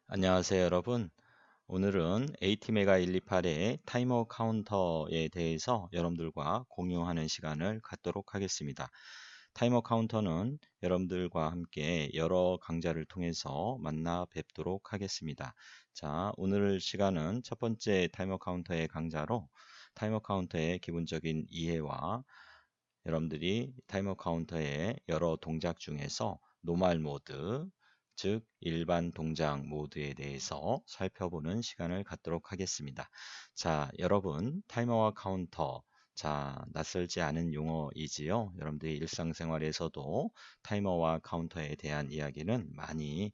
안녕하세요, 여러분. 오늘은 AT메가 128의 타이머 카운터에 대해서 여러분들과 공유하는 시간을 갖도록 하겠습니다. 타이머 카운터는 여러분들과 함께 여러 강좌를 통해서 만나 뵙도록 하겠습니다. 자, 오늘 시간은 첫 번째 타이머 카운터의 강좌로 타이머 카운터의 기본적인 이해와 여러분들이 타이머 카운터의 여러 동작 중에서 노멀 모드, 즉 일반 동작 모드에 대해서 살펴보는 시간을 갖도록 하겠습니다. 자, 여러분 타이머와 카운터, 자, 낯설지 않은 용어이지요. 여러분들이 일상생활에서도 타이머와 카운터에 대한 이야기는 많이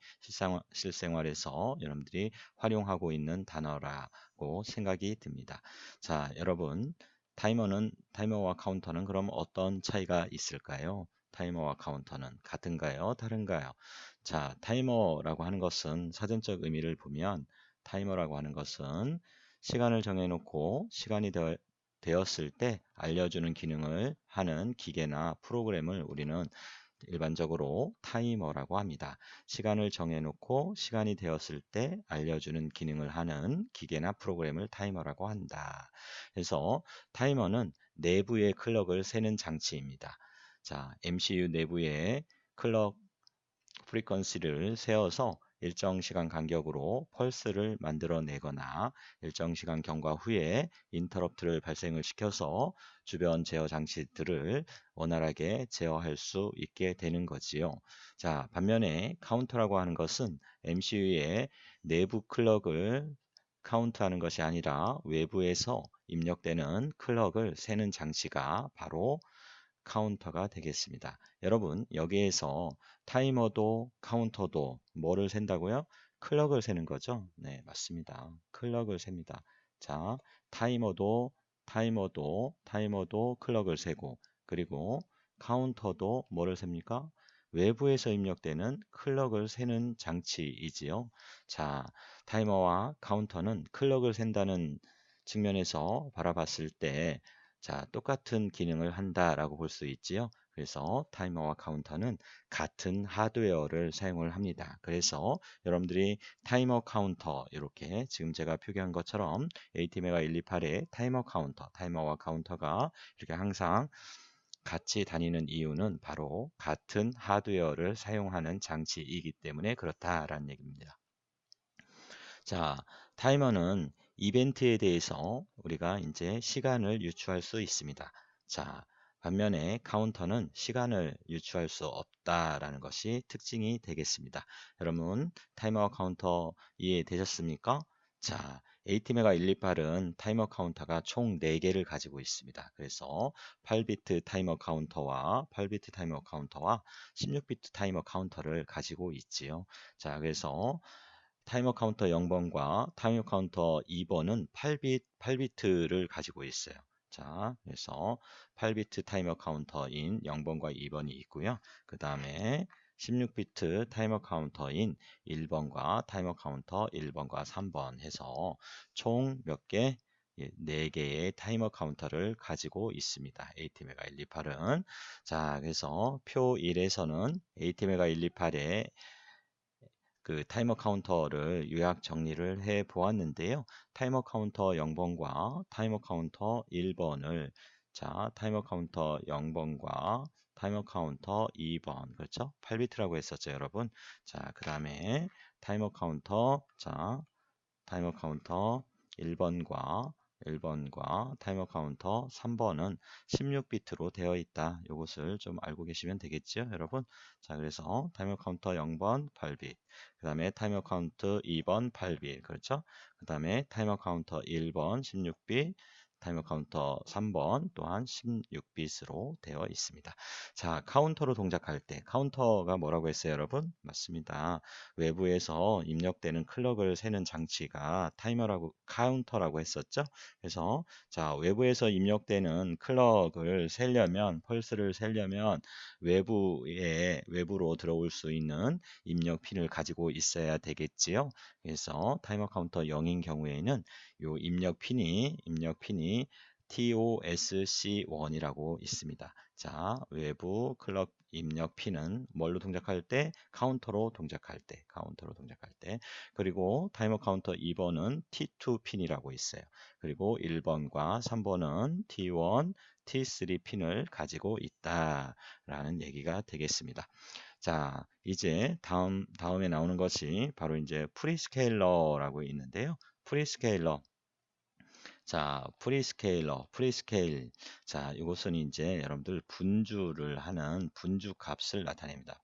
실생활에서 여러분들이 활용하고 있는 단어라고 생각이 듭니다. 자, 여러분 타이머와 카운터는 그럼 어떤 차이가 있을까요? 타이머와 카운터는 같은가요? 다른가요? 자, 타이머라고 하는 것은 사전적 의미를 보면 타이머라고 하는 것은 시간을 정해놓고 시간이 되었을 때 알려주는 기능을 하는 기계나 프로그램을 우리는 일반적으로 타이머라고 합니다. 시간을 정해놓고 시간이 되었을 때 알려주는 기능을 하는 기계나 프로그램을 타이머라고 한다. 그래서 타이머는 내부의 클럭을 세는 장치입니다. 자, MCU 내부의 클럭 프리퀀시를 세어서 일정 시간 간격으로 펄스를 만들어내거나 일정 시간 경과 후에 인터럽트를 발생을 시켜서 주변 제어 장치들을 원활하게 제어할 수 있게 되는 거지요. 자, 반면에 카운터라고 하는 것은 MCU의 내부 클럭을 카운트하는 것이 아니라 외부에서 입력되는 클럭을 세는 장치가 바로 카운터가 되겠습니다. 여러분, 여기에서 타이머도 카운터도 뭐를 센다고요? 클럭을 세는 거죠? 네, 맞습니다. 클럭을 셉니다. 자, 타이머도 클럭을 세고, 그리고 카운터도 뭐를 셉니까? 외부에서 입력되는 클럭을 세는 장치이지요. 자, 타이머와 카운터는 클럭을 센다는 측면에서 바라봤을 때 자, 똑같은 기능을 한다라고 볼 수 있지요. 그래서 타이머와 카운터는 같은 하드웨어를 사용을 합니다. 그래서 여러분들이 타이머 카운터 이렇게 지금 제가 표기한 것처럼 AT메가 128의 타이머 카운터, 타이머와 카운터가 이렇게 항상 같이 다니는 이유는 바로 같은 하드웨어를 사용하는 장치이기 때문에 그렇다라는 얘기입니다. 자, 타이머는 이벤트에 대해서 우리가 이제 시간을 유추할 수 있습니다. 자, 반면에 카운터는 시간을 유추할 수 없다라는 것이 특징이 되겠습니다. 여러분, 타이머와 카운터 이해되셨습니까? 자, AT메가 128은 타이머 카운터가 총 4개를 가지고 있습니다. 그래서 8비트 타이머 카운터와 8비트 타이머 카운터와 16비트 타이머 카운터를 가지고 있지요. 자, 그래서 타이머 카운터 0번과 타이머 카운터 2번은 8비트를 가지고 있어요. 자, 그래서 8비트 타이머 카운터인 0번과 2번이 있고요. 그 다음에 16비트 타이머 카운터인 1번과 타이머 카운터 1번과 3번 해서 총 몇 개? 4개의 타이머 카운터를 가지고 있습니다. AT메가 128은. 자, 그래서 표 1에서는 AT메가 128의 그 타이머 카운터를 요약 정리를 해 보았는데요. 타이머 카운터 0번과 타이머 카운터 1번을 자, 타이머 카운터 0번과 타이머 카운터 2번 그렇죠? 8비트라고 했었죠, 여러분. 자, 그다음에 타이머 카운터 자, 타이머 카운터 1번과 타이머 카운터 3번은 16비트로 되어 있다. 이것을 좀 알고 계시면 되겠죠, 여러분? 자, 그래서 타이머 카운터 0번 8빗, 그 다음에 타이머 카운터 2번 8빗, 그렇죠? 그 다음에 타이머 카운터 1번 16빗, 타이머 카운터 3번 또한 16빗으로 되어 있습니다. 자, 카운터로 동작할 때 카운터가 뭐라고 했어요, 여러분? 맞습니다. 외부에서 입력되는 클럭을 세는 장치가 타이머라고 카운터라고 했었죠. 그래서 자, 외부에서 입력되는 클럭을 세려면 펄스를 세려면 외부로 들어올 수 있는 입력 핀을 가지고 있어야 되겠지요. 그래서 타이머 카운터 0인 경우에는 요 입력 핀이 TOSC1이라고 있습니다. 자, 외부 클럭 입력 핀은 뭘로 동작할 때? 카운터로 동작할 때, 카운터로 동작할 때. 그리고 타이머 카운터 2번은 T2 핀이라고 있어요. 그리고 1번과 3번은 T1, T3 핀을 가지고 있다라는 얘기가 되겠습니다. 자, 이제 다음에 나오는 것이 바로 이제 프리스케일러라고 있는데요. 프리스케일러. 자, 프리스케일. 자, 이것은 이제 여러분들 분주를 하는 분주 값을 나타냅니다.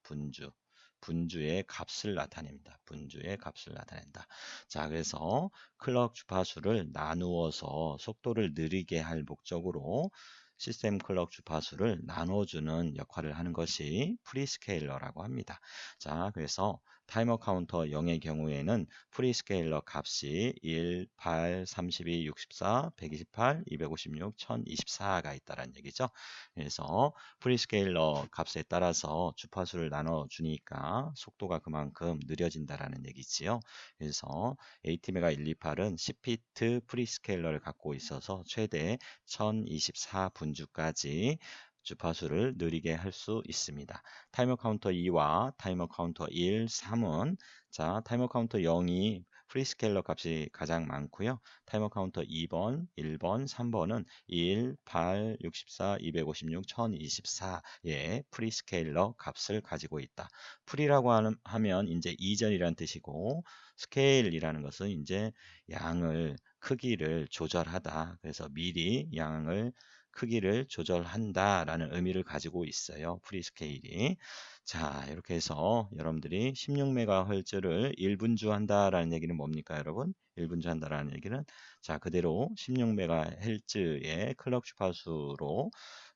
분주의 값을 나타냅니다. 분주의 값을 나타낸다. 자, 그래서 클럭 주파수를 나누어서 속도를 느리게 할 목적으로 시스템 클럭 주파수를 나눠주는 역할을 하는 것이 프리스케일러라고 합니다. 자, 그래서 타이머 카운터 0의 경우에는 프리스케일러 값이 1, 8, 32, 64, 128, 256, 1024가 있다는 얘기죠. 그래서 프리스케일러 값에 따라서 주파수를 나눠주니까 속도가 그만큼 느려진다라는 얘기지요. 그래서 ATmega 128은 10피트 프리스케일러를 갖고 있어서 최대 1024분주까지 주파수를 느리게 할 수 있습니다. 타이머 카운터 2와 타이머 카운터 1, 3은 자, 타이머 카운터 0이 프리스케일러 값이 가장 많고요. 타이머 카운터 2번, 1번, 3번은 1, 8, 64, 256, 1024의 프리스케일러 값을 가지고 있다. 프리라고 하면 이제 이전이란 뜻이고 스케일이라는 것은 이제 양을 크기를 조절하다. 그래서 미리 양을 크기를 조절한다라는 의미를 가지고 있어요. 프리스케일이. 자, 이렇게 해서 여러분들이 16MHz를 1분주한다라는 얘기는 뭡니까, 여러분? 1분주한다라는 얘기는 자, 그대로 16MHz의 클럭 주파수로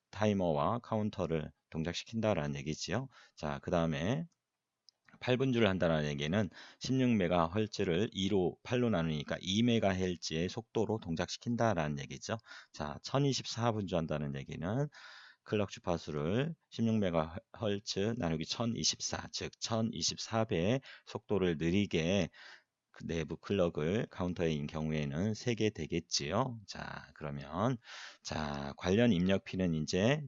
타이머와 카운터를 동작시킨다라는 얘기지요. 자, 그 다음에 8분주를 한다는 얘기는 16MHz를 2로 8로 나누니까 2MHz의 속도로 동작시킨다라는 얘기죠. 자, 1024분주 한다는 얘기는 클럭 주파수를 16MHz 나누기 1024, 즉 1024배의 속도를 느리게 그 내부 클럭을 카운터인 경우에는 3개 되겠지요. 자, 그러면 자, 관련 입력 핀은 이제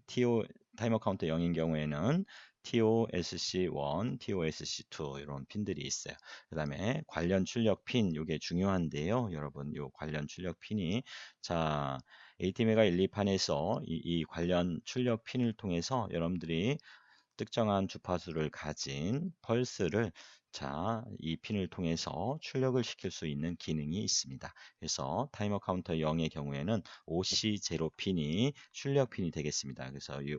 타이머 카운터 0인 경우에는 TOSC1, TOSC2 이런 핀들이 있어요. 그 다음에 관련 출력 핀, 이게 중요한데요. 여러분, 요 관련 출력 핀이 자, ATmega 128판에서 이 관련 출력 핀을 통해서 여러분들이 특정한 주파수를 가진 펄스를 자, 이 핀을 통해서 출력을 시킬 수 있는 기능이 있습니다. 그래서 타이머 카운터 0의 경우에는 OC0 핀이 출력 핀이 되겠습니다. 그래서 이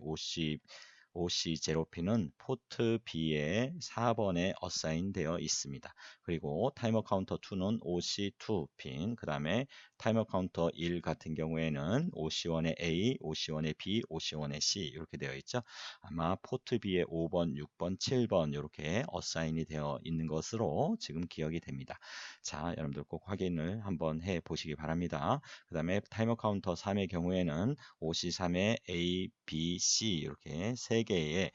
OC0 핀은 포트 B의 4번에 어사인 되어 있습니다. 그리고 타이머 카운터 2는 OC2 핀, 그 다음에 타이머 카운터 1 같은 경우에는 OC1의 A, OC1의 B, OC1의 C 이렇게 되어 있죠. 아마 포트 B의 5번, 6번, 7번 이렇게 어사인이 되어 있는 것으로 지금 기억이 됩니다. 자, 여러분들 꼭 확인을 한번 해 보시기 바랍니다. 그 다음에 타이머 카운터 3의 경우에는 OC3의 A, B, C 이렇게 3개의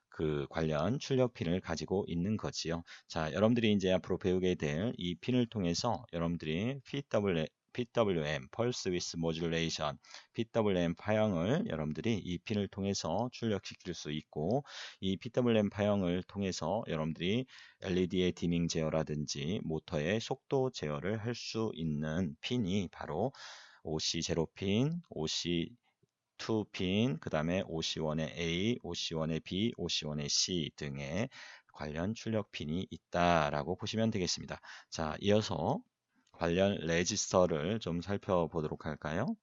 그 관련 출력 핀을 가지고 있는 거지요. 자, 여러분들이 이제 앞으로 배우게 될 이 핀을 통해서 여러분들이 PWM, Pulse Width Modulation, PWM 파형을 여러분들이 이 핀을 통해서 출력시킬 수 있고 이 PWM 파형을 통해서 여러분들이 LED의 디밍 제어라든지 모터의 속도 제어를 할 수 있는 핀이 바로 OC0 핀, OC 2핀, 그 다음에 OC1의 A, OC1의 B, OC1의 C 등의 관련 출력 핀이 있다라고 보시면 되겠습니다. 자, 이어서 관련 레지스터를 좀 살펴보도록 할까요?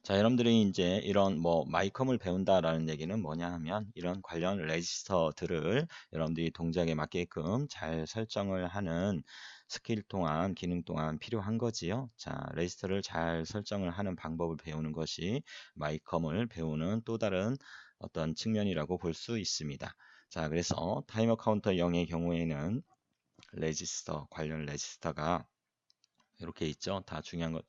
자, 여러분들이 이제 이런 뭐 마이컴을 배운다라는 얘기는 뭐냐 하면 이런 관련 레지스터들을 여러분들이 동작에 맞게끔 잘 설정을 하는 스킬 동안 기능 동안 필요한 거지요. 자, 레지스터를 잘 설정을 하는 방법을 배우는 것이 마이컴을 배우는 또 다른 어떤 측면이라고 볼 수 있습니다. 자, 그래서 타이머 카운터 0의 경우에는 관련 레지스터가 이렇게 있죠. 다 중요한 것,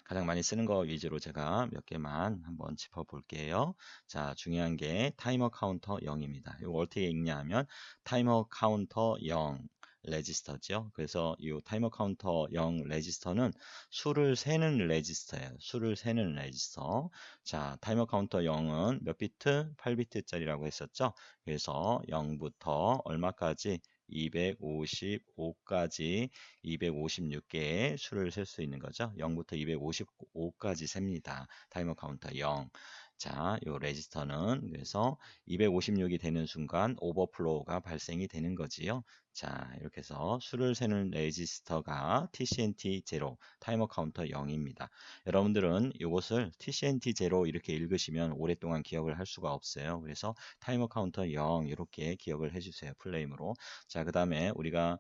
가장 많이 쓰는 거 위주로 제가 몇 개만 한번 짚어 볼게요. 자, 중요한 게 타이머 카운터 0입니다. 이거 어떻게 읽냐 하면 타이머 카운터 0. 레지스터죠. 그래서 이 타이머 카운터 0 레지스터는 수를 세는 레지스터예요. 수를 세는 레지스터. 자, 타이머 카운터 0은 몇 비트? 8비트짜리라고 했었죠. 그래서 0부터 얼마까지? 255까지 256개의 수를 셀 수 있는 거죠. 0부터 255까지 셉니다. 타이머 카운터 0. 자, 요 레지스터는 그래서 256이 되는 순간 오버플로우가 발생이 되는 거지요. 자, 이렇게 해서 수를 세는 레지스터가 TCNT 0, 타이머 카운터 0입니다. 여러분들은 이것을 TCNT 0 이렇게 읽으시면 오랫동안 기억을 할 수가 없어요. 그래서 타이머 카운터 0 이렇게 기억을 해주세요. 플레임으로. 자, 그 다음에 우리가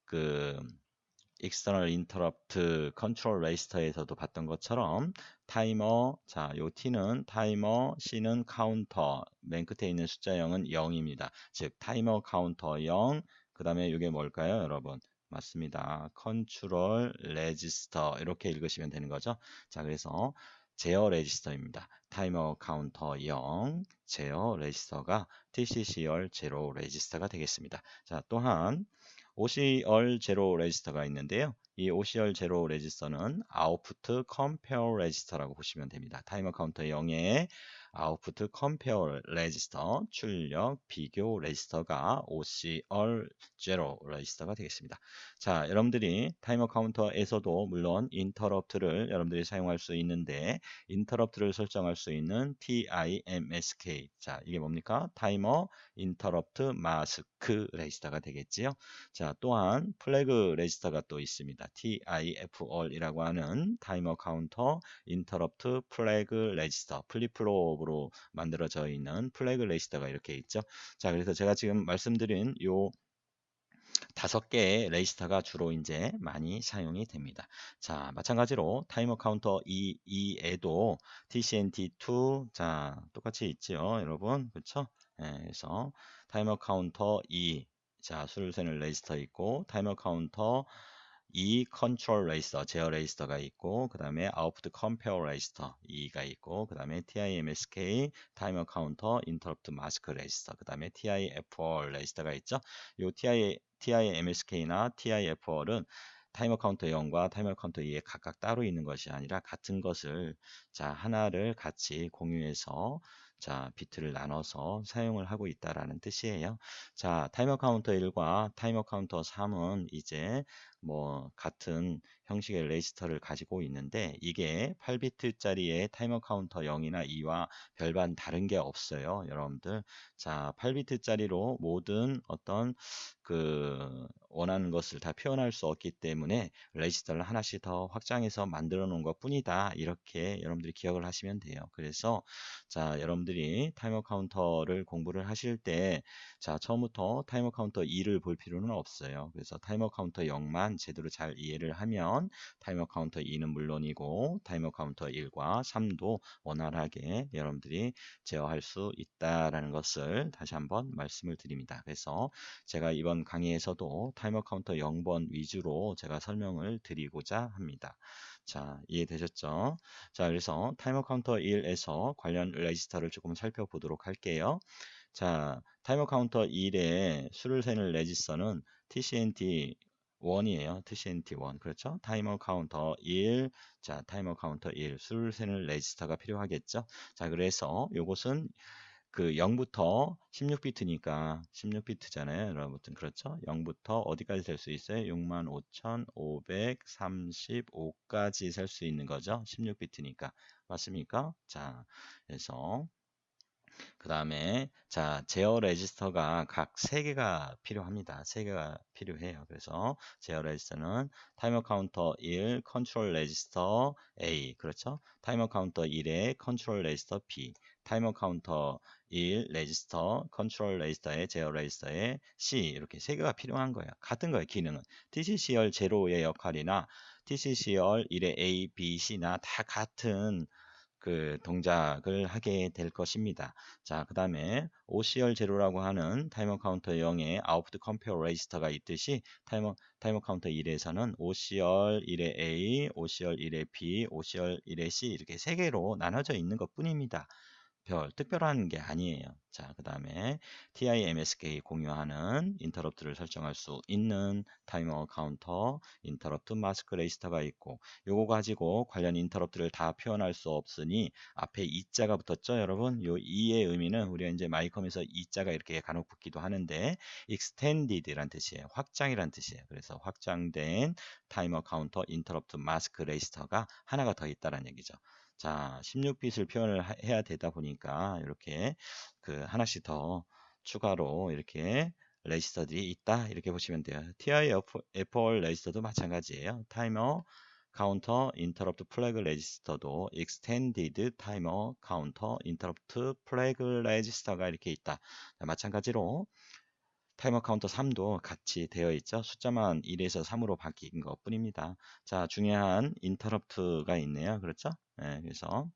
그 external interrupt control register에서도 봤던 것처럼 타이머, 자, 요 T는 타이머, C는 카운터, 맨 끝에 있는 숫자 0은 0입니다. 즉, 타이머 카운터 0, 그 다음에 이게 뭘까요, 여러분? 맞습니다. 컨트롤 레지스터 이렇게 읽으시면 되는 거죠. 자, 그래서 제어 레지스터입니다. 타이머 카운터 0, 제어 레지스터가 TCCR 제로 레지스터가 되겠습니다. 자, 또한 OCR 제로 레지스터가 있는데요. 이 OCR 제로 레지스터는 아웃풋 컴페어 레지스터라고 보시면 됩니다. 타이머 카운터 0에 아웃풋 컴페어 레지스터, 출력 비교 레지스터가 OCR 제로 레지스터가 되겠습니다. 자, 여러분들이 타이머 카운터에서도 물론 인터럽트를 여러분들이 사용할 수 있는데 인터럽트를 설정할 수 있는 TIMSK. 자, 이게 뭡니까? 타이머 인터럽트 마스크 레지스터가 되겠지요. 자, 또한 플래그 레지스터가 또 있습니다. TIFR이라고 하는 타이머 카운터 인터럽트 플래그 레지스터, 플립플롭으로 만들어져 있는 플래그 레지스터가 이렇게 있죠. 자, 그래서 제가 지금 말씀드린 요 5개의 레지스터가 주로 이제 많이 사용이 됩니다. 자, 마찬가지로 타이머 카운터 2에도 TCNT2 자, 똑같이 있죠, 여러분. 그렇죠? 네, 그래서 타이머 카운터 2 자, 수를 세는 레지스터 있고 타이머 카운터 2 컨트롤 레지스터, 제어 레지스터가 있고 그 다음에 아웃풋 컴페어 레지스터 2가 있고 그 다음에 TIMSK 타이머 카운터 인터럽트 마스크 레지스터 그 다음에 TIFR 레지스터가 있죠. 요 TIMSK나 TIFR은 타이머 카운터 0과 타이머 카운터 2에 각각 따로 있는 것이 아니라 같은 것을 자 하나를 같이 공유해서 자 비트를 나눠서 사용을 하고 있다라는 뜻이에요. 자 타이머 카운터 1과 타이머 카운터 3은 이제 뭐 같은 형식의 레지스터를 가지고 있는데 이게 8비트짜리의 타이머 카운터 0이나 2와 별반 다른 게 없어요, 여러분들. 자, 8비트짜리로 모든 어떤 그 원하는 것을 다 표현할 수 없기 때문에 레지스터를 하나씩 더 확장해서 만들어 놓은 것 뿐이다. 이렇게 여러분들이 기억을 하시면 돼요. 그래서 자, 여러분들이 타이머 카운터를 공부를 하실 때 자, 처음부터 타이머 카운터 2를 볼 필요는 없어요. 그래서 타이머 카운터 0만 제대로 잘 이해를 하면 타이머 카운터 2는 물론이고 타이머 카운터 1과 3도 원활하게 여러분들이 제어할 수 있다라는 것을 다시 한번 말씀을 드립니다. 그래서 제가 이번 강의에서도 타이머 카운터 0번 위주로 제가 설명을 드리고자 합니다. 자, 이해되셨죠? 자, 그래서 타이머 카운터 1에서 관련 레지스터를 조금 살펴보도록 할게요. 자, 타이머 카운터 1에 수를 세는 레지스터는 TCNT 1이에요. TCNT 1. 그렇죠? 타이머 카운터 1. 자, 타이머 카운터 1. 수를 세는 레지스터가 필요하겠죠? 자, 그래서 요것은 그 0부터 16비트니까 16비트잖아요. 여러분 그렇죠? 0부터 어디까지 셀 수 있어요? 65,535까지 셀 수 있는 거죠. 16비트니까. 맞습니까? 자, 그래서 그 다음에 자 제어 레지스터가 각 3개가 필요합니다. 3개가 필요해요. 그래서 제어 레지스터는 타이머 카운터 1 컨트롤 레지스터 A 그렇죠? 타이머 카운터 1에 컨트롤 레지스터 B 타이머 카운터 1 레지스터 컨트롤 레지스터에 제어 레지스터에 C 이렇게 3개가 필요한 거예요. 같은 거예요. 기능은 TCCR 제로의 역할이나 TCCR 1의 A, B, C나 다 같은 그 동작을 하게 될 것입니다. 자, 그 다음에 OCR 제로라고 하는 타이머 카운터 0에 아웃풋 컴페어 레지스터가 있듯이 타이머 카운터 1에서는 OCR 1의 A, OCR 1의 B, OCR 1의 C 이렇게 3개로 나눠져 있는 것 뿐입니다. 별 특별한 게 아니에요. 자, 그 다음에 TIMSK 공유하는 인터럽트를 설정할 수 있는 타이머 카운터, 인터럽트 마스크 레지스터가 있고, 요거 가지고 관련 인터럽트를 다 표현할 수 없으니 앞에 이자가 붙었죠, 여러분? 요 이의 의미는 우리가 이제 마이컴에서 이자가 이렇게 간혹 붙기도 하는데 extended란 뜻이에요. 확장이란 뜻이에요. 그래서 확장된 타이머 카운터, 인터럽트 마스크 레지스터가 하나가 더 있다는 얘기죠. 자, 16빗을 표현을 해야 되다 보니까 이렇게 그 하나씩 더 추가로 이렇게 레지스터들이 있다 이렇게 보시면 돼요. TI-F4 레지스터도 마찬가지예요. 타이머 카운터 인터럽트 플래그 레지스터도 extended 타이머 카운터 인터럽트 플래그 레지스터가 이렇게 있다. 자, 마찬가지로 타이머 카운터 3도 같이 되어 있죠. 숫자만 1에서 3으로 바뀐 것 뿐입니다. 자, 중요한 인터럽트가 있네요. 그렇죠? 네, 그래서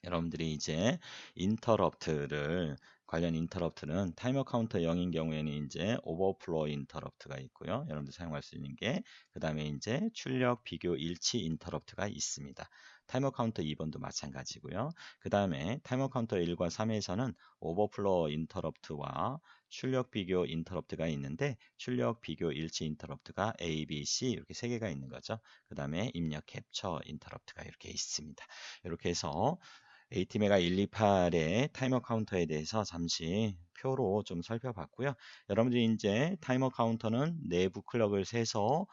여러분들이 이제 인터럽트를 관련 인터럽트는 타이머 카운터 0인 경우에는 이제 오버플로 인터럽트가 있고요. 여러분들 사용할 수 있는 게 그다음에 이제 출력 비교 일치 인터럽트가 있습니다. 타이머 카운터 2번도 마찬가지고요. 그다음에 타이머 카운터 1과 3에서는 오버플로 인터럽트와 출력 비교 인터럽트가 있는데 출력 비교 일치 인터럽트가 A, B, C 이렇게 세 개가 있는 거죠. 그다음에 입력 캡처 인터럽트가 이렇게 있습니다. 이렇게 해서 AT메가 128의 타이머 카운터에 대해서 잠시 표로 좀 살펴봤고요. 여러분들이 이제 타이머 카운터는 내부 클럭을 세서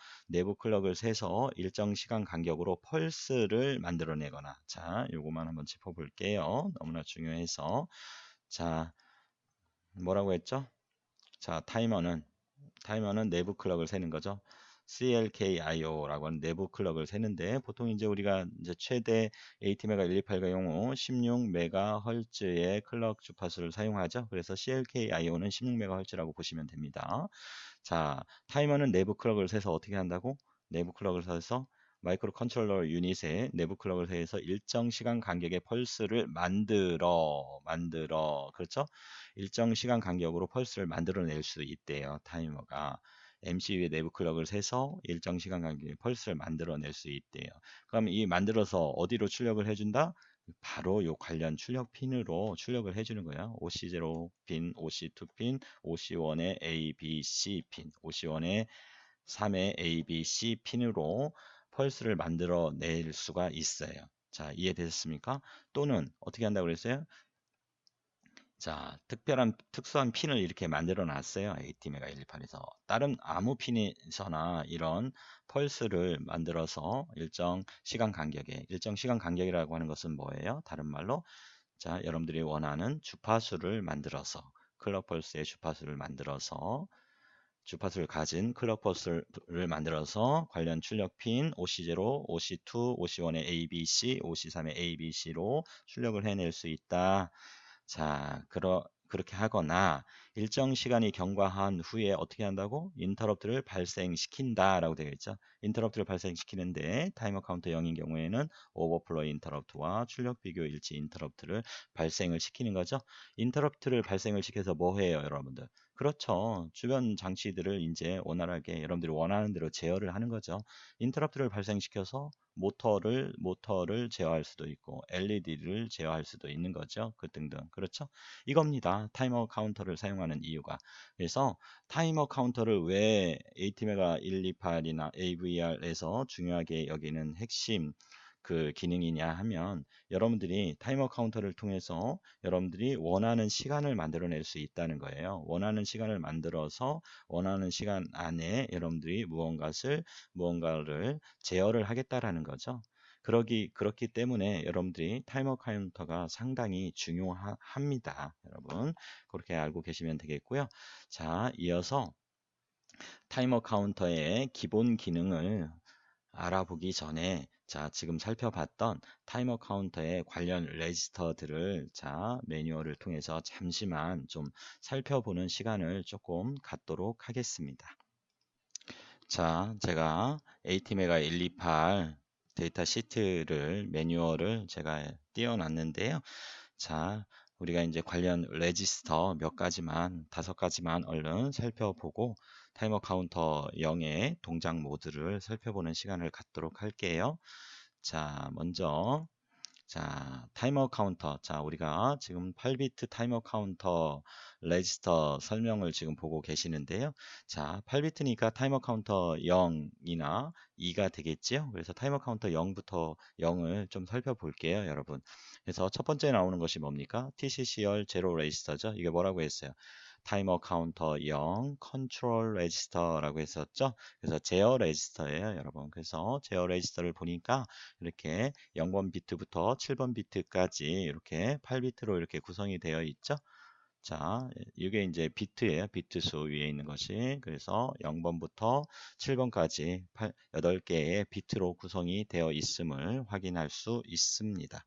일정 시간 간격으로 펄스를 만들어내거나 자, 요거만 한번 짚어볼게요. 너무나 중요해서 자, 뭐라고 했죠? 자, 타이머는 내부 클럭을 세는 거죠. CLKIO라고 하는 내부 클럭을 세는데 보통 이제 우리가 이제 최대 AT메가 128가 경우 16MHz의 클럭 주파수를 사용하죠. 그래서 CLKIO는 16MHz라고 보시면 됩니다. 자, 타이머는 내부 클럭을 세서 어떻게 한다고? 내부 클럭을 세서 마이크로 컨트롤러 유닛에 내부 클럭을 세서 일정 시간 간격의 펄스를 만들어 그렇죠? 일정 시간 간격으로 펄스를 만들어낼 수 있대요. 타이머가. MCU의 내부 클럭을 세서 일정 시간 간격의 펄스를 만들어낼 수 있대요. 그럼 이 만들어서 어디로 출력을 해준다? 바로 요 관련 출력 핀으로 출력을 해주는 거예요. OC0 핀, OC2 핀, OC1의 A, B, C 핀, OC1의 3의 A, B, C 핀으로 펄스를 만들어낼 수가 있어요. 자, 이해되셨습니까? 또는 어떻게 한다고 그랬어요? 자, 특수한 핀을 이렇게 만들어 놨어요. AT메가 128에서. 다른 아무 핀에서나 이런 펄스를 만들어서 일정 시간 간격이라고 하는 것은 뭐예요? 다른 말로, 자, 여러분들이 원하는 주파수를 만들어서, 클럭 펄스의 주파수를 만들어서, 주파수를 가진 클럭 펄스를 만들어서 관련 출력 핀 OC0, OC2, OC1의 ABC, OC3의 ABC로 출력을 해낼 수 있다. 자, 그렇게 하거나 일정 시간이 경과한 후에 어떻게 한다고? 인터럽트를 발생시킨다라고 되어 있죠. 인터럽트를 발생시키는데 타이머 카운터 0인 경우에는 오버플로 인터럽트와 출력 비교 일치 인터럽트를 발생을 시키는 거죠. 인터럽트를 발생을 시켜서 뭐 해요, 여러분들? 그렇죠. 주변 장치들을 이제 원활하게 여러분들이 원하는 대로 제어를 하는 거죠. 인터럽트를 발생시켜서 모터를 제어할 수도 있고 LED를 제어할 수도 있는 거죠. 그 등등. 그렇죠? 이겁니다. 타이머 카운터를 사용하는 이유가. 그래서 타이머 카운터를 왜 AT메가 128이나 AVR에서 중요하게 여기는 핵심 그 기능이냐 하면 여러분들이 타이머 카운터를 통해서 여러분들이 원하는 시간을 만들어낼 수 있다는 거예요. 원하는 시간을 만들어서 원하는 시간 안에 여러분들이 무언가를 제어를 하겠다라는 거죠. 그렇기 때문에 여러분들이 타이머 카운터가 상당히 중요합니다. 여러분, 그렇게 알고 계시면 되겠고요. 자, 이어서 타이머 카운터의 기본 기능을 알아보기 전에 자, 지금 살펴봤던 타이머 카운터의 관련 레지스터들을 자, 매뉴얼을 통해서 잠시만 좀 살펴보는 시간을 조금 갖도록 하겠습니다. 자, 제가 AT메가 128 데이터 시트를 매뉴얼을 제가 띄워놨는데요. 자, 우리가 이제 관련 레지스터 몇 가지만, 5가지만 얼른 살펴보고 타이머 카운터 0의 동작 모드를 살펴보는 시간을 갖도록 할게요. 자, 먼저 자, 타이머 카운터. 자, 우리가 지금 8비트 타이머 카운터 레지스터 설명을 지금 보고 계시는데요. 자, 8비트니까 타이머 카운터 0이나 2가 되겠지요. 그래서 타이머 카운터 0부터 0을 좀 살펴볼게요, 여러분. 그래서 첫 번째 나오는 것이 뭡니까? TCCR 제로 레지스터죠. 이게 뭐라고 했어요? 타이머 카운터 0, 컨트롤 레지스터라고 했었죠. 그래서 제어 레지스터예요, 여러분. 그래서 제어 레지스터를 보니까 이렇게 0번 비트부터 7번 비트까지 이렇게 8비트로 이렇게 구성이 되어 있죠. 자, 이게 이제 비트예요. 비트 수 위에 있는 것이. 그래서 0번부터 7번까지 8개의 비트로 구성이 되어 있음을 확인할 수 있습니다.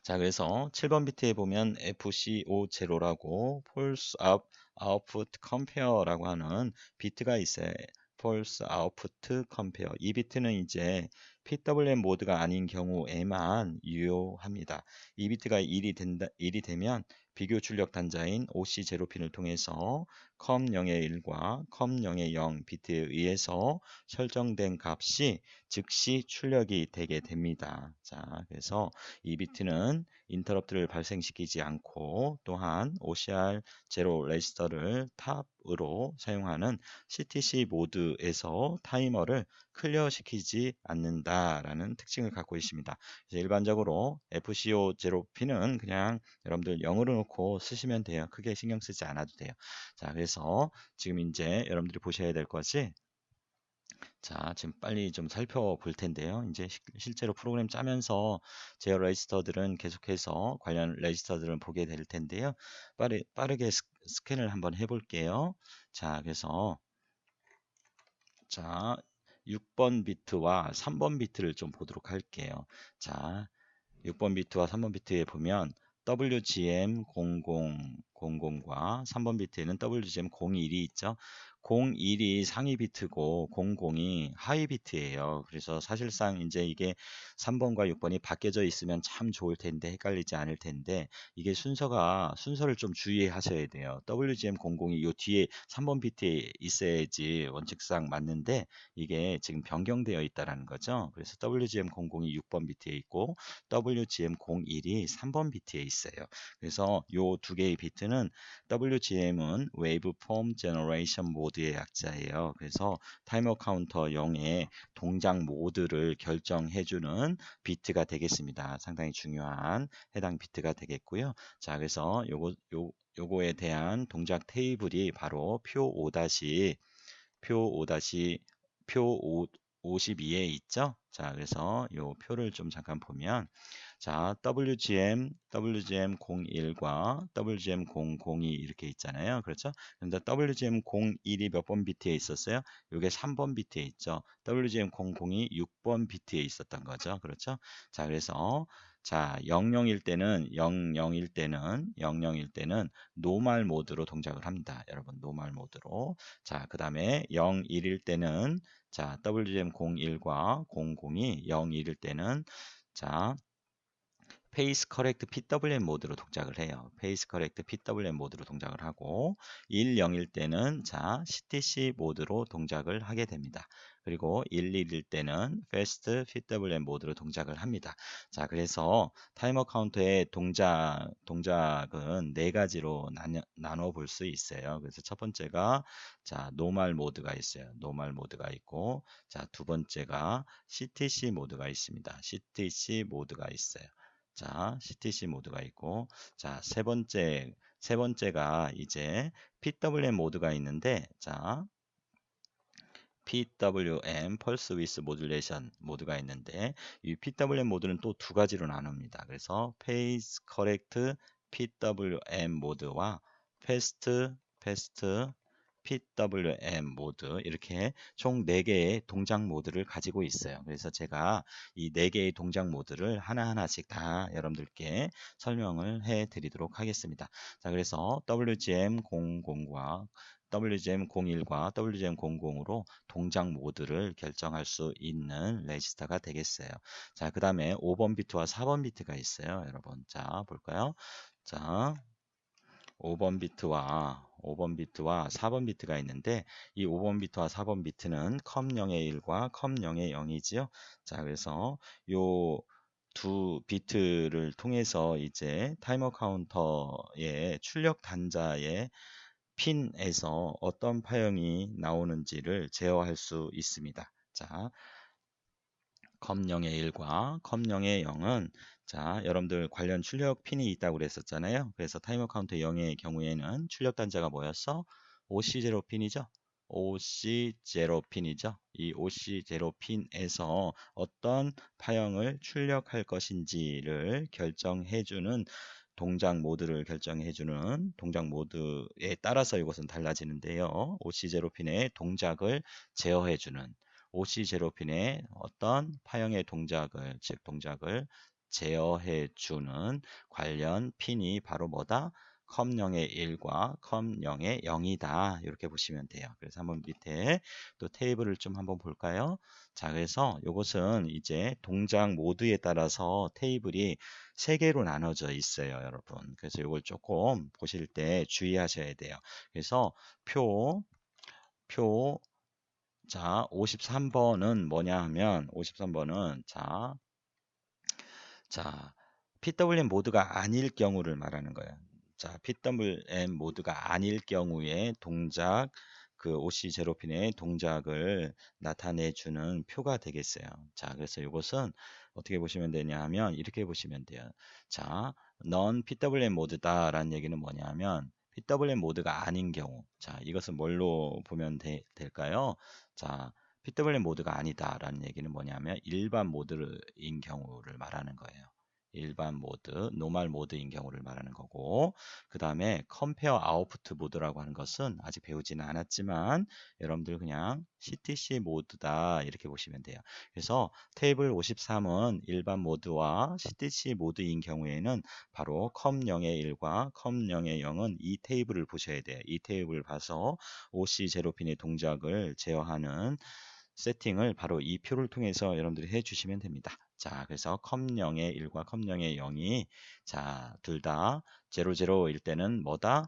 자, 그래서 7번 비트에 보면 FCO0라고 Pulse Up Output Compare라고 하는 비트가 있어요. Pulse Output Compare. 이 비트는 이제 PWM 모드가 아닌 경우에만 유효합니다. 이 비트가 1이 되면 비교 출력 단자인 OC0핀을 통해서 COM0의 1과 COM0의 0 비트에 의해서 설정된 값이 즉시 출력이 되게 됩니다. 자, 그래서 이 비트는 인터럽트를 발생시키지 않고 또한 OCR 제로 레지스터를 탑으로 사용하는 CTC 모드에서 타이머를 클리어시키지 않는다라는 특징을 갖고 있습니다. 일반적으로 FCO 제로핀은 그냥 여러분들 0으로 놓고 쓰시면 돼요. 크게 신경 쓰지 않아도 돼요. 자, 그래서 지금 이제 여러분들이 보셔야 될 것이 자, 지금 빨리 좀 살펴볼 텐데요. 이제 실제로 프로그램 짜면서 제어 레지스터들은 계속해서 관련 레지스터들을 보게 될 텐데요. 빠르게 스캔을 한번 해볼게요. 자, 그래서 자, 6번 비트와 3번 비트를 좀 보도록 할게요. 자, 6번 비트와 3번 비트에 보면 WGM0000과 3번 비트에는 WGM01이 있죠. 01이 상위 비트고 00이 하위 비트예요. 그래서 사실상 이제 이게 3번과 6번이 바뀌어져 있으면 참 좋을 텐데 헷갈리지 않을 텐데 이게 순서를 좀 주의하셔야 돼요. WGM00이 요 뒤에 3번 비트에 있어야지 원칙상 맞는데 이게 지금 변경되어 있다라는 거죠. 그래서 WGM00이 6번 비트에 있고 WGM01이 3번 비트에 있어요. 그래서 요 두 개의 비트는 WGM은 Waveform Generation 모드의 약자예요. 그래서 타이머 카운터 0의 동작 모드를 결정해주는 비트가 되겠습니다. 상당히 중요한 해당 비트가 되겠고요. 자, 그래서 요거에 대한 동작 테이블이 바로 표 52에 있죠. 자, 그래서 요 표를 좀 잠깐 보면 자, WGM01과 WGM002 이렇게 있잖아요. 그렇죠? 근데 WGM01이 몇 번 비트에 있었어요? 이게 3번 비트에 있죠. WGM00이 6번 비트에 있었던 거죠. 그렇죠? 자, 그래서 자, 00일 때는 노멀 모드로 동작을 합니다. 여러분, 노멀 모드로. 자, 그다음에 01일 때는 자, WGM01과 00이 01일 때는 자, 페이스 커렉트 PWM 모드로 동작을 해요. 페이스 커렉트 PWM 모드로 동작을 하고 10일 때는 자 CTC 모드로 동작을 하게 됩니다. 그리고 11일 때는 Fast PWM 모드로 동작을 합니다. 자, 그래서 타이머 카운터의 동작은 네 가지로 나눠 볼 수 있어요. 그래서 첫 번째가 자 노멀 모드가 있어요. 노멀 모드가 있고 자 두 번째가 CTC 모드가 있습니다. CTC 모드가 있어요. 자, CTC 모드가 있고, 자, 세 번째가 이제 PWM 모드가 있는데, 자, PWM, Pulse Width Modulation 모드가 있는데, 이 PWM 모드는 또 두 가지로 나눕니다. 그래서 Phase Correct PWM 모드와 Fast PWM 모드 이렇게 총 4개의 동작 모드를 가지고 있어요. 그래서 제가 이 4개의 동작 모드를 하나하나씩 다 여러분들께 설명을 해 드리도록 하겠습니다. 자, 그래서 WGM00과 WGM01과 WGM00으로 동작 모드를 결정할 수 있는 레지스터가 되겠어요. 자, 그 다음에 5번 비트와 4번 비트가 있어요. 여러분, 자, 볼까요? 자, 5번 비트와 4번 비트가 있는데 이 5번 비트와 4번 비트는 컴0의 1과 컴0의 0이지요. 자, 그래서 요 두 비트를 통해서 이제 타이머 카운터의 출력 단자의 핀에서 어떤 파형이 나오는지를 제어할 수 있습니다. 자, 컴0의 1과 컴0의 0은 자, 여러분들 관련 출력 핀이 있다고 그랬었잖아요. 그래서 타이머 카운터 0의 경우에는 출력 단자가 뭐였어? OC0 핀이죠. OC0 핀이죠. 이 OC0 핀에서 어떤 파형을 출력할 것인지를 결정해주는 동작 모드를 결정해주는 동작 모드에 따라서 이것은 달라지는데요. OC0 핀의 동작을 제어해주는 OC 제로핀의 어떤 파형의 동작을 즉 동작을 제어해 주는 관련 핀이 바로 뭐다? 컴0의 1과 컴0의 0이다. 이렇게 보시면 돼요. 그래서 한번 밑에 또 테이블을 좀 한번 볼까요? 자, 그래서 이것은 이제 동작 모드에 따라서 테이블이 세 개로 나눠져 있어요, 여러분. 그래서 이걸 조금 보실 때 주의하셔야 돼요. 그래서 표 자, 53번은 뭐냐 하면 53번은 자, PWM 모드가 아닐 경우를 말하는 거예요. 자, PWM 모드가 아닐 경우에 동작 그 OC 제로핀의 동작을 나타내 주는 표가 되겠어요. 자, 그래서 이것은 어떻게 보시면 되냐 하면 이렇게 보시면 돼요. 자, 넌 PWM 모드다라는 얘기는 뭐냐면 PWM 모드가 아닌 경우. 자, 이것은 뭘로 보면 될까요? 자, PWM 모드가 아니다라는 얘기는 뭐냐면 일반 모드인 경우를 말하는 거예요. 일반 모드, 노멀 모드인 경우를 말하는 거고 그 다음에 컴페어 아웃풋 모드라고 하는 것은 아직 배우지는 않았지만 여러분들 그냥 CTC 모드다 이렇게 보시면 돼요. 그래서 테이블 53은 일반 모드와 CTC 모드인 경우에는 바로 컴0의 1과 컴0의 0은 이 테이블을 보셔야 돼요. 이 테이블을 봐서 OC 제로핀의 동작을 제어하는 세팅을 바로 이 표를 통해서 여러분들이 해주시면 됩니다. 자, 그래서 컴0의 1과 컴0의 0이 자, 둘 다 00일 때는 뭐다?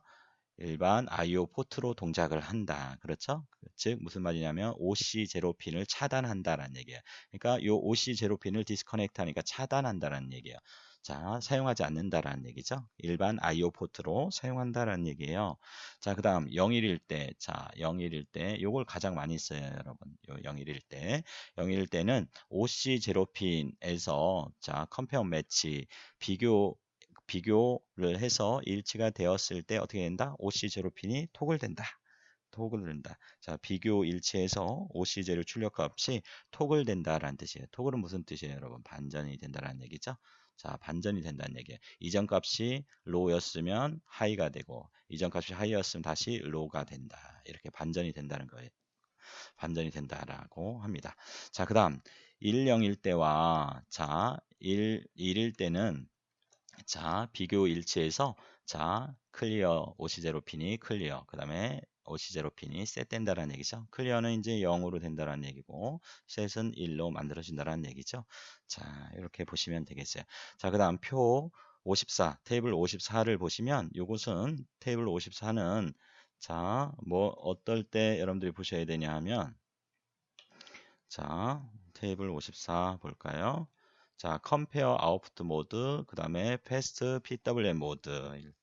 일반 IO 포트로 동작을 한다. 그렇죠? 즉 무슨 말이냐면 OC 제로핀을 차단한다라는 얘기예요. 그러니까 요 OC 제로핀을 디스커넥트 하니까 차단한다라는 얘기예요. 자, 사용하지 않는다라는 얘기죠. 일반 IO 포트로 사용한다라는 얘기예요. 자, 그다음 0일일 때, 자, 0일일 때 요걸 가장 많이 써요, 여러분. 요 0일일 때. 0일일 때는 OC 제로핀에서 자, 컴페어 매치 비교를 해서 일치가 되었을 때 어떻게 된다? OC 제로핀이 토글된다. 토글된다. 자, 비교 일치해서 OC 제로 출력 값이 토글된다라는 뜻이에요. 토글은 무슨 뜻이에요, 여러분? 반전이 된다라는 얘기죠. 자, 반전이 된다는 얘기예요. 이전 값이 로우였으면 하이가 되고 이전 값이 하이였으면 다시 로우가 된다. 이렇게 반전이 된다는 거예요. 반전이 된다라고 합니다. 자, 그다음 10일 때와 자, 1일 때는 자, 비교 일치해서 자, 클리어 OC0 핀이 클리어. 그다음에 OC0 핀이 셋된다라는 얘기죠. 클리어는 이제 0으로 된다라는 얘기고 셋은 1로 만들어진다라는 얘기죠. 자, 이렇게 보시면 되겠어요. 자, 그다음 표 54, 테이블 54를 보시면 이것은 테이블 54는 자, 뭐 어떨 때 여러분들이 보셔야 되냐 하면 자, 테이블 54 볼까요? 자, 컴페어 아웃풋 모드, 그 다음에 패스트 PWM 모드.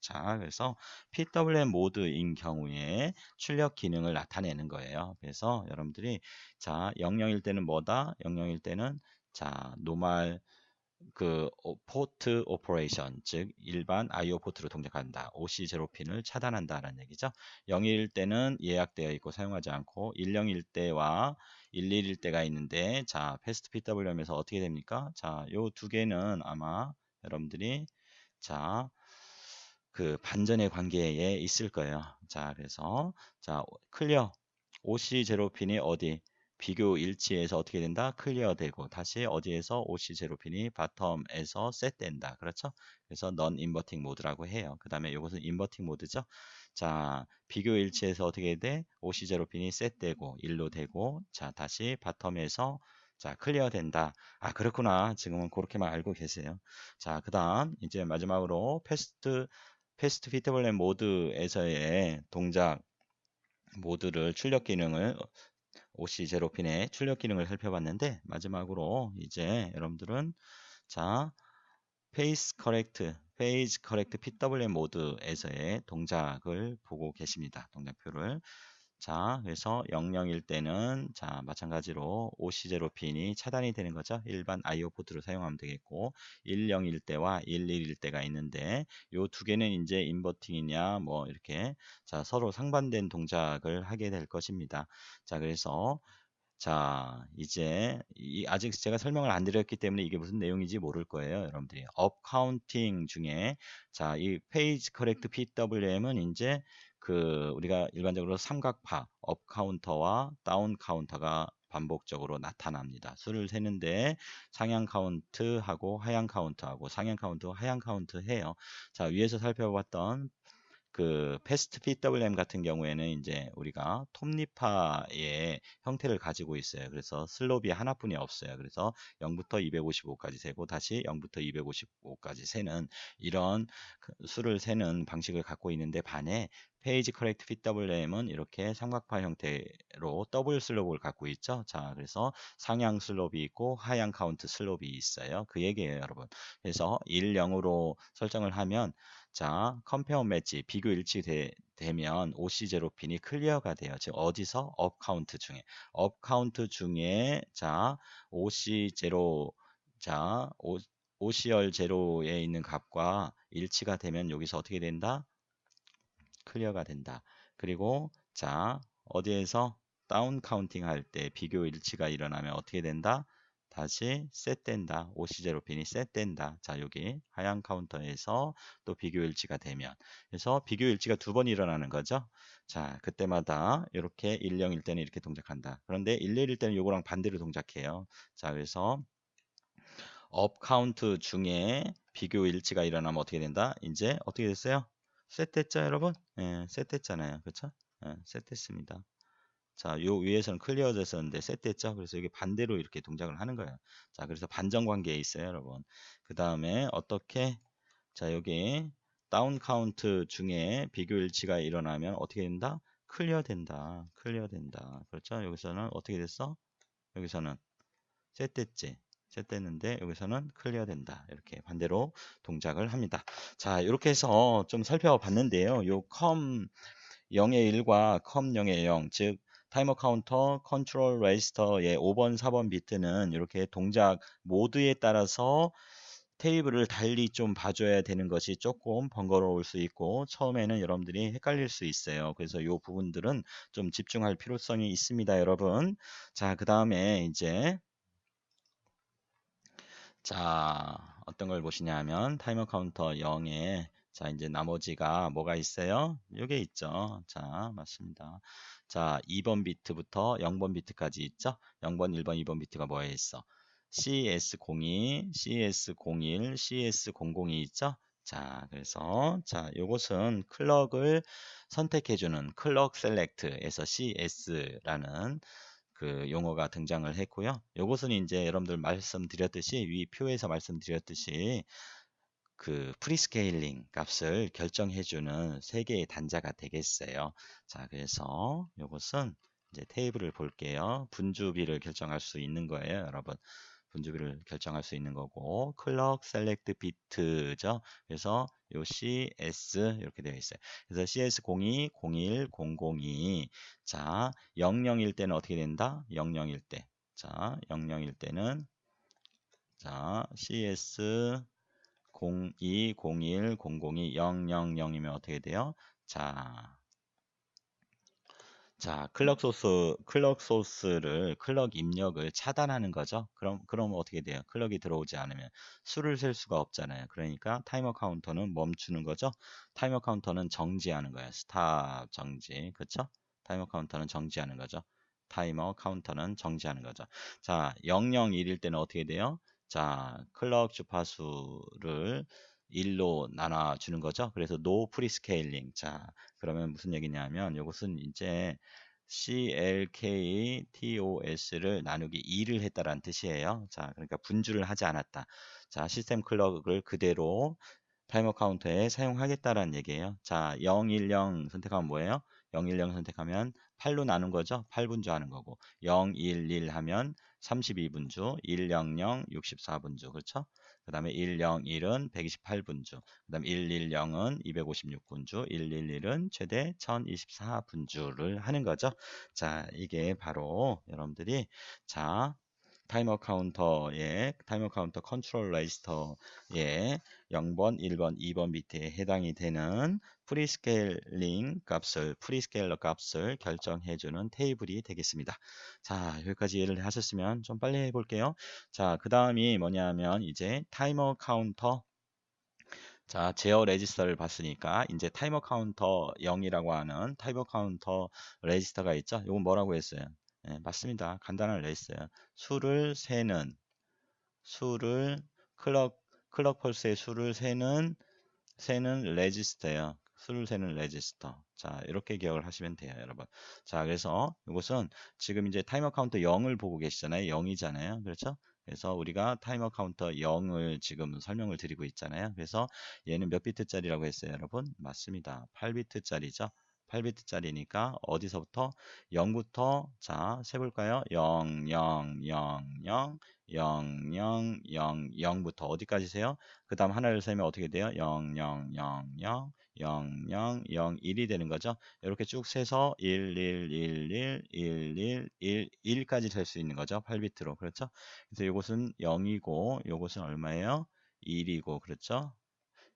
자, 그래서 PWM 모드인 경우에 출력 기능을 나타내는 거예요. 그래서 여러분들이 자, 00일 때는 뭐다? 00일 때는 자, 노멀 포트 오퍼레이션 즉 일반 IO 포트로 동작한다. OC 제로핀을 차단한다라는 얘기죠. 0일 때는 예약되어 있고 사용하지 않고 10일 때와 111일 때가 있는데 자, 패스트 PWM에서 어떻게 됩니까? 자, 요 두 개는 아마 여러분들이 자, 그 반전의 관계에 있을 거예요. 자, 그래서 자, 클리어 OC 제로핀이 어디 비교 일치에서 어떻게 된다? 클리어되고 다시 어디에서 OC 제로핀이 바텀에서 셋된다. 그렇죠? 그래서 넌 인버팅 모드라고 해요. 그 다음에 이것은 인버팅 모드죠. 자, 비교 일치에서 어떻게 돼? OC 제로핀이 셋되고 1로 되고 자, 다시 바텀에서 자, 클리어 된다. 아, 그렇구나. 지금은 그렇게만 알고 계세요. 자, 그 다음 이제 마지막으로 패스트 피터블렛 모드에서의 동작 모드를 출력 기능을 OC 제로핀의 출력 기능을 살펴봤는데 마지막으로 이제 여러분들은 자, 페이지 커렉트 PWM 모드에서의 동작을 보고 계십니다. 동작표를. 자, 그래서 00일 때는 자, 마찬가지로 OC0 핀이 차단이 되는 거죠. 일반 IO 포트로 사용하면 되겠고 10일 때와 11일 때가 있는데 요 두 개는 이제 인버팅이냐 뭐 이렇게 자, 서로 상반된 동작을 하게 될 것입니다. 자, 그래서 자, 이제 아직 제가 설명을 안 드렸기 때문에 이게 무슨 내용인지 모를 거예요, 여러분들이. 업 카운팅 중에 자, 이 페이지 커렉트 PWM은 이제 그 우리가 일반적으로 삼각파 업 카운터와 다운 카운터가 반복적으로 나타납니다. 수를 세는데 상향 카운트하고 하향 카운트하고 상향 카운트, 하향 카운트 해요. 자, 위에서 살펴봤던 그 패스트 PWM 같은 경우에는 이제 우리가 톱니파의 형태를 가지고 있어요. 그래서 슬롭이 하나뿐이 없어요. 그래서 0부터 255까지 세고 다시 0부터 255까지 세는 이런 수를 세는 방식을 갖고 있는데 반해 페이지 커렉트 PWM은 이렇게 삼각파 형태로 더블 슬롭을 갖고 있죠. 자, 그래서 상향 슬롭이 있고 하향 카운트 슬롭이 있어요. 그 얘기예요, 여러분. 그래서 1, 0으로 설정을 하면 자, 컴페어 매치 비교 되면 OC0 핀이 클리어가 돼요. 즉 어디서 업 카운트 중에 자, OC0 자, OCR 제로에 있는 값과 일치가 되면 여기서 어떻게 된다? 클리어가 된다. 그리고 자, 어디에서 다운 카운팅 할 때 비교 일치가 일어나면 어떻게 된다? 다시 셋된다. OC0 핀이 셋된다. 자, 여기 하향 카운터에서 또 비교 일치가 되면 그래서 비교 일치가 두 번 일어나는 거죠. 자, 그때마다 이렇게 10일 때는 이렇게 동작한다. 그런데 11일 때는 요거랑 반대로 동작해요. 자, 그래서 업 카운트 중에 비교 일치가 일어나면 어떻게 된다? 이제 어떻게 됐어요? 셋됐죠, 여러분? 예, 셋됐잖아요. 그렇죠? 예, 셋됐습니다. 자, 요 위에서는 클리어 됐었는데 셋됐죠? 그래서 이게 반대로 이렇게 동작을 하는 거예요. 자, 그래서 반전 관계에 있어요, 여러분. 그 다음에 어떻게 자, 여기 다운 카운트 중에 비교 일치가 일어나면 어떻게 된다? 클리어 된다. 클리어 된다. 그렇죠? 여기서는 어떻게 됐어? 여기서는 셋됐지. 셋됐는데 여기서는 클리어 된다. 이렇게 반대로 동작을 합니다. 자, 이렇게 해서 좀 살펴봤는데요. 요 컴 0의 1과 컴 0의 0, 즉 타이머 카운터 컨트롤 레지스터의 5번, 4번 비트는 이렇게 동작 모드에 따라서 테이블을 달리 좀 봐줘야 되는 것이 조금 번거로울 수 있고 처음에는 여러분들이 헷갈릴 수 있어요. 그래서 이 부분들은 좀 집중할 필요성이 있습니다, 여러분. 자, 그 다음에 이제 자, 어떤 걸 보시냐면 타이머 카운터 0에 자, 이제 나머지가 뭐가 있어요? 요게 있죠. 자, 맞습니다. 자, 2번 비트부터 0번 비트까지 있죠. 0번, 1번, 2번 비트가 뭐에 있어? CS02, CS01, CS002 있죠? 자, 그래서 자, 요것은 클럭을 선택해주는 클럭 셀렉트에서 CS라는 그 용어가 등장을 했고요. 요것은 이제 여러분들 말씀드렸듯이 위 표에서 말씀드렸듯이 그 프리스케일링 값을 결정해주는 세 개의 단자가 되겠어요. 자, 그래서 요것은 이제 테이블을 볼게요. 분주비를 결정할 수 있는 거예요, 여러분. 분주비를 결정할 수 있는 거고 클럭 셀렉트 비트죠. 그래서 요 CS 이렇게 되어 있어요. 그래서 CS02, 01, 002 자, 00일 때는 어떻게 된다? 00일 때. 자, 00일 때는 자, CS 02, 01, 002, 000이면 어떻게 돼요? 자, 자, 클럭 소스를, 클럭 입력을 차단하는 거죠. 그럼 어떻게 돼요? 클럭이 들어오지 않으면 수를 셀 수가 없잖아요. 그러니까 타이머 카운터는 멈추는 거죠. 타이머 카운터는 정지하는 거예요. 스탑 정지. 그쵸? 타이머 카운터는 정지하는 거죠. 타이머 카운터는 정지하는 거죠. 자, 001일 때는 어떻게 돼요? 자, 클럭 주파수를 1로 나눠주는 거죠. 그래서 노 프리스케일링. 자, 그러면 무슨 얘기냐면 이것은 이제 CLKTOS를 나누기 2를 했다라는 뜻이에요. 자, 그러니까 분주를 하지 않았다. 자, 시스템 클럭을 그대로 타이머 카운터에 사용하겠다라는 얘기예요. 자, 010 선택하면 뭐예요? 010 선택하면 8로 나눈 거죠. 8분주 하는 거고 011 하면 32분주, 100 64분주. 그렇죠? 그 다음에 101은 128분주, 그 다음에 110은 256분주, 111은 최대 1024분주를 하는 거죠. 자, 이게 바로 여러분들이 자 타이머 카운터 컨트롤 레지스터의 0번, 1번, 2번 비트에 해당이 되는 프리스케일러 값을 결정해주는 테이블이 되겠습니다. 자, 여기까지 이해를 하셨으면 좀 빨리 해볼게요. 자, 그 다음이 뭐냐면 이제 타이머 카운터. 자, 제어 레지스터를 봤으니까 이제 타이머 카운터 0이라고 하는 타이머 카운터 레지스터가 있죠. 이건 뭐라고 했어요? 네, 맞습니다. 간단한 레지스터예요. 수를 클럭 펄스의 수를 세는 레지스터예요. 수를 세는 레지스터. 자, 이렇게 기억을 하시면 돼요, 여러분. 자, 그래서 이것은 지금 이제 타이머 카운터 0을 보고 계시잖아요. 0이잖아요. 그렇죠? 그래서 우리가 타이머 카운터 0을 지금 설명을 드리고 있잖아요. 그래서 얘는 몇 비트짜리라고 했어요, 여러분? 맞습니다. 8비트짜리죠. 8비트짜리니까 어디서부터 0부터 자, 세볼까요? 0, 0, 0, 0, 0, 0, 0, 0부터 어디까지세요? 그 다음 하나를 세면 어떻게 돼요? 0, 0, 0, 0, 0, 0, 0, 1이 되는 거죠. 이렇게 쭉 세서 1, 1, 1, 1, 1, 1, 1, 1까지 셀 수 있는 거죠. 8비트로. 그렇죠? 그래서 이것은 0이고, 이것은 얼마예요? 1이고, 그렇죠?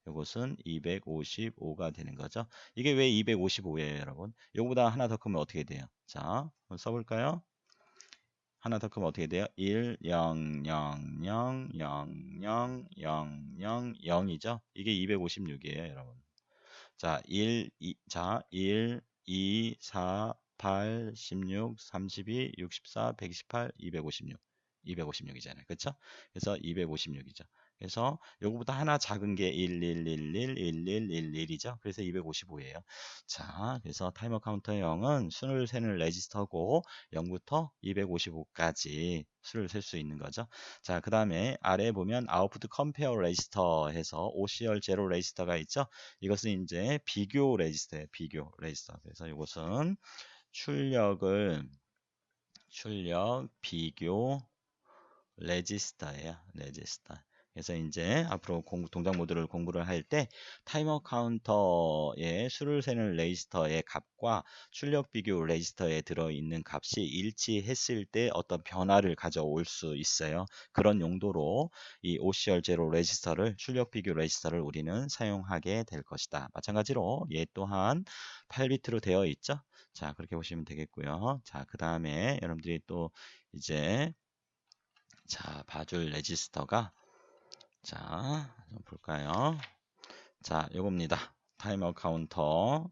이것은 255가 되는 거죠. 이게 왜 255예요, 여러분? 이거보다 하나 더 크면 어떻게 돼요? 자, 한번 써볼까요? 하나 더 크면 어떻게 돼요? 1, 0, 0, 0, 0, 0, 0, 0, 0이죠? 이게 256이에요, 여러분. 자, 1, 2, 4, 8, 16, 32, 64, 128, 256. 256이잖아요. 그렇죠? 그래서 256이죠. 그래서 요거보다 하나 작은 게 1111, 1111이죠. 그래서 255예요. 자, 그래서 타이머 카운터 0은 수를 세는 레지스터고 0부터 255까지 수를 셀 수 있는 거죠. 자, 그 다음에 아래에 보면 아웃풋 컴페어 레지스터 해서 OCR 제로 레지스터가 있죠. 이것은 이제 비교 레지스터예요. 비교 레지스터. 그래서 이것은 출력 비교 레지스터예요. 레지스터. 그래서 이제 앞으로 동작 모드를 공부를 할 때 타이머 카운터의 수를 세는 레지스터의 값과 출력 비교 레지스터에 들어있는 값이 일치했을 때 어떤 변화를 가져올 수 있어요. 그런 용도로 이 OCR 제로 레지스터를 출력 비교 레지스터를 우리는 사용하게 될 것이다. 마찬가지로 얘 또한 8비트로 되어 있죠. 자, 그렇게 보시면 되겠고요. 자, 그 다음에 여러분들이 또 이제 자, 봐줄 레지스터가 자, 좀 볼까요? 자, 요겁니다. 타이머 카운터,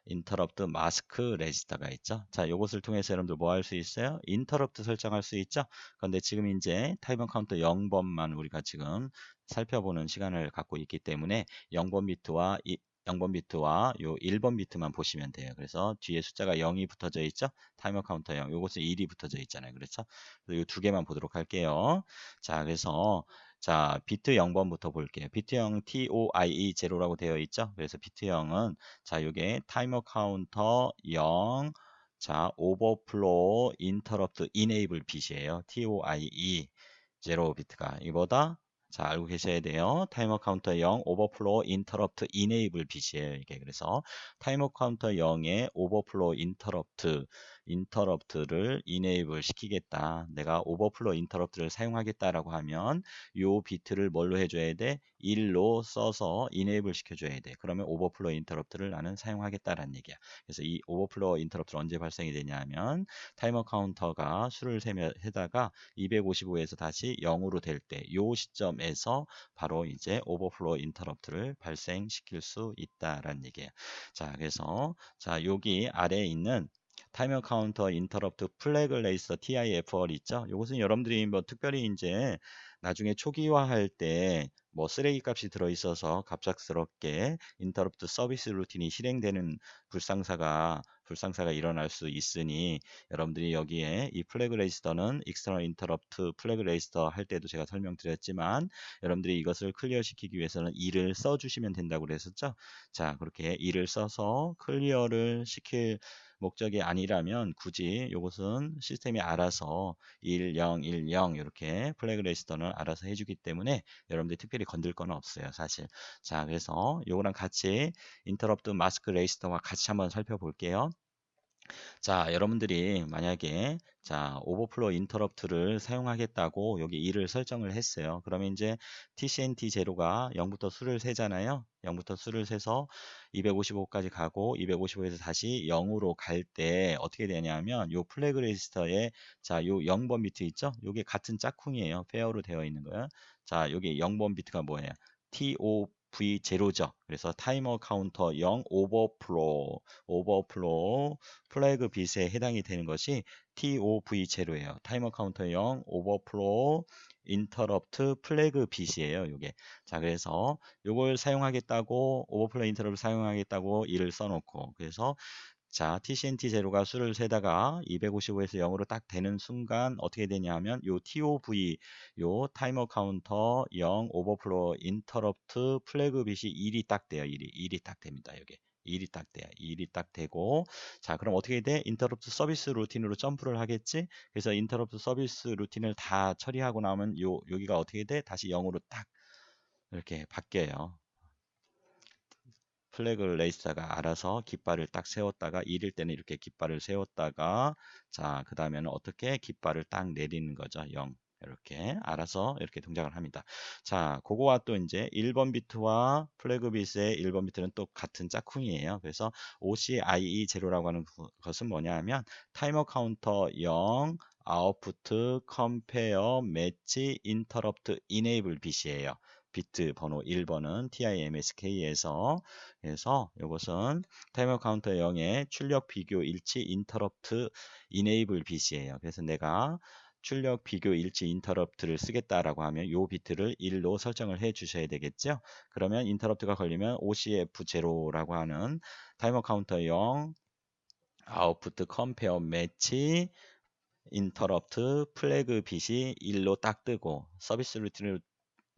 인터럽트 마스크 레지스터가 있죠. 자, 요것을 통해서 여러분들 뭐 할 수 있어요? 인터럽트 설정할 수 있죠. 그런데 지금 이제 타이머 카운터 0번만 우리가 지금 살펴보는 시간을 갖고 있기 때문에 0번 비트와 0번 비트와 요 1번 비트만 보시면 돼요. 그래서 뒤에 숫자가 0이 붙어져 있죠. 타이머 카운터 0. 요것은 1이 붙어져 있잖아요. 그렇죠? 그래서 이 두 개만 보도록 할게요. 자, 그래서 자, 비트 0번부터 볼게요. 비트 0 TOIE 제로라고 되어 있죠. 그래서 비트 0은 자, 요게 타이머 카운터 0 자, 오버플로우 인터럽트 이네이블 bit이에요. TOIE 0비트가 이보다 자, 알고 계셔야 돼요. 타이머 카운터 0 오버플로우 인터럽트 이네이블 bit이에요. 이게 그래서 타이머 카운터 0의 오버플로우 인터럽트를 이네이블 시키겠다. 내가 오버플로우 인터럽트를 사용하겠다라고 하면 요 비트를 뭘로 해줘야 돼? 1로 써서 이네이블 시켜줘야 돼. 그러면 오버플로우 인터럽트를 나는 사용하겠다라는 얘기야. 그래서 이 오버플로우 인터럽트를 언제 발생이 되냐면 타이머 카운터가 수를 세다가 255에서 다시 0으로 될 때 요 시점에서 바로 이제 오버플로우 인터럽트를 발생시킬 수 있다라는 얘기예요. 자, 그래서 자, 여기 아래에 있는 타이머 카운터 인터럽트 플래그 레이서 TIFR 있죠? 이것은 여러분들이 뭐 특별히 이제 나중에 초기화할 때 뭐 쓰레기 값이 들어있어서 갑작스럽게 인터럽트 서비스 루틴이 실행되는 불상사가 일어날 수 있으니 여러분들이 여기에 이 플래그 레지스터는 익스터널 인터럽트 플래그 레지스터 할 때도 제가 설명드렸지만 여러분들이 이것을 클리어 시키기 위해서는 2를 써주시면 된다고 그랬었죠. 자, 그렇게 2를 써서 클리어를 시킬 목적이 아니라면 굳이 이것은 시스템이 알아서 10, 10 이렇게 플래그 레지스터는 알아서 해주기 때문에 여러분들이 특별히 건들 건 없어요, 사실. 자, 그래서 요거랑 같이 인터럽트 마스크 레지스터와 같이 한번 살펴볼게요. 자, 여러분들이 만약에 자, 오버플로 인터럽트를 사용하겠다고 여기 2를 설정을 했어요. 그러면 이제 TCNT 제로가 0부터 수를 세잖아요. 0부터 수를 세서 255까지 가고 255에서 다시 0으로 갈 때 어떻게 되냐면 요 플래그 레지스터에 자, 요 0번 비트 있죠? 요게 같은 짝꿍이에요. 페어로 되어 있는 거예요. 자, 여기 0번 비트가 뭐예요? TOV0죠. 그래서 타이머 카운터 0 오버플로 플래그 빛에 해당이 되는 것이 TOV0예요. 타이머 카운터 0 오버플로 인터럽트 플래그 빛이에요. 요게. 자, 그래서 요걸 사용하겠다고 오버플로 인터럽트 사용하겠다고 1을 써놓고 그래서 자, TCNT 제로가 수를 세다가 255에서 0으로 딱 되는 순간 어떻게 되냐 하면 요 TOV 요 타이머 카운터 0 오버플로 인터럽트 플래그 빛이 1이 딱 돼요. 1이 딱 됩니다. 여기 1이 딱 돼요. 1이 딱 되고 자, 그럼 어떻게 돼? 인터럽트 서비스 루틴으로 점프를 하겠지? 그래서 인터럽트 서비스 루틴을 다 처리하고 나면 요 여기가 어떻게 돼? 다시 0으로 딱 이렇게 바뀌어요. 플래그 레이스가 알아서 깃발을 딱 세웠다가 1일 때는 이렇게 깃발을 세웠다가 자, 그 다음에는 어떻게 깃발을 딱 내리는 거죠. 0. 이렇게 알아서 이렇게 동작을 합니다. 자, 그거와 또 이제 1번 비트와 플래그 빛의 1번 비트는 또 같은 짝꿍이에요. 그래서 OCIE 제로라고 하는 것은 뭐냐 하면 타이머 카운터 0 아웃풋 컴페어 매치 인터럽트 이네이블 빛이에요. 비트 번호 1번은 TIMSK에서 그래서 이것은 타이머 카운터 0의 출력 비교 일치 인터럽트 이네이블 빛이에요. 그래서 내가 출력 비교 일치 인터럽트를 쓰겠다라고 하면 이 비트를 1로 설정을 해 주셔야 되겠죠. 그러면 인터럽트가 걸리면 OCF0라고 하는 타이머 카운터 0 아웃풋 컴페어 매치 인터럽트 플래그 빛이 1로 딱 뜨고 서비스 루틴을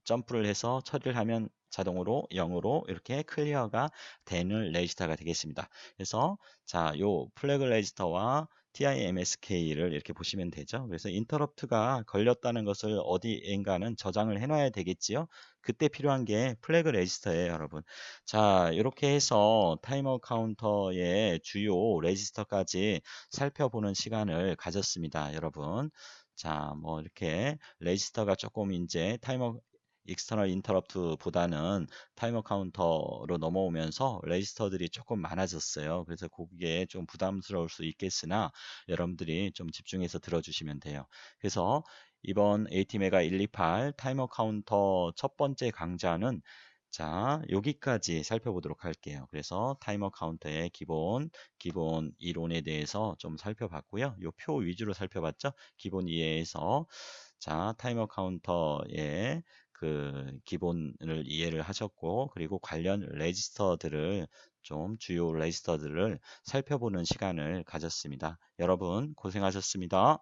점프를 해서 처리를 하면 자동으로 0으로 이렇게 클리어가 되는 레지스터가 되겠습니다. 그래서 자, 요 플래그 레지스터와 TIMSK를 이렇게 보시면 되죠. 그래서 인터럽트가 걸렸다는 것을 어디엔가는 저장을 해놔야 되겠지요. 그때 필요한 게 플래그 레지스터예요, 여러분. 자, 이렇게 해서 타이머 카운터의 주요 레지스터까지 살펴보는 시간을 가졌습니다, 여러분. 자, 뭐 이렇게 레지스터가 조금 이제 타이머 익스터널 인터럽트보다는 타이머 카운터로 넘어오면서 레지스터들이 조금 많아졌어요. 그래서 그게 좀 부담스러울 수 있겠으나 여러분들이 좀 집중해서 들어주시면 돼요. 그래서 이번 AT메가 128 타이머 카운터 첫 번째 강좌는 자, 여기까지 살펴보도록 할게요. 그래서 타이머 카운터의 기본 이론에 대해서 좀 살펴봤고요. 요 표 위주로 살펴봤죠. 기본 이해에서 자, 타이머 카운터의 그 기본을 이해를 하셨고 그리고 관련 레지스터들을 좀 주요 레지스터들을 살펴보는 시간을 가졌습니다. 여러분 고생하셨습니다.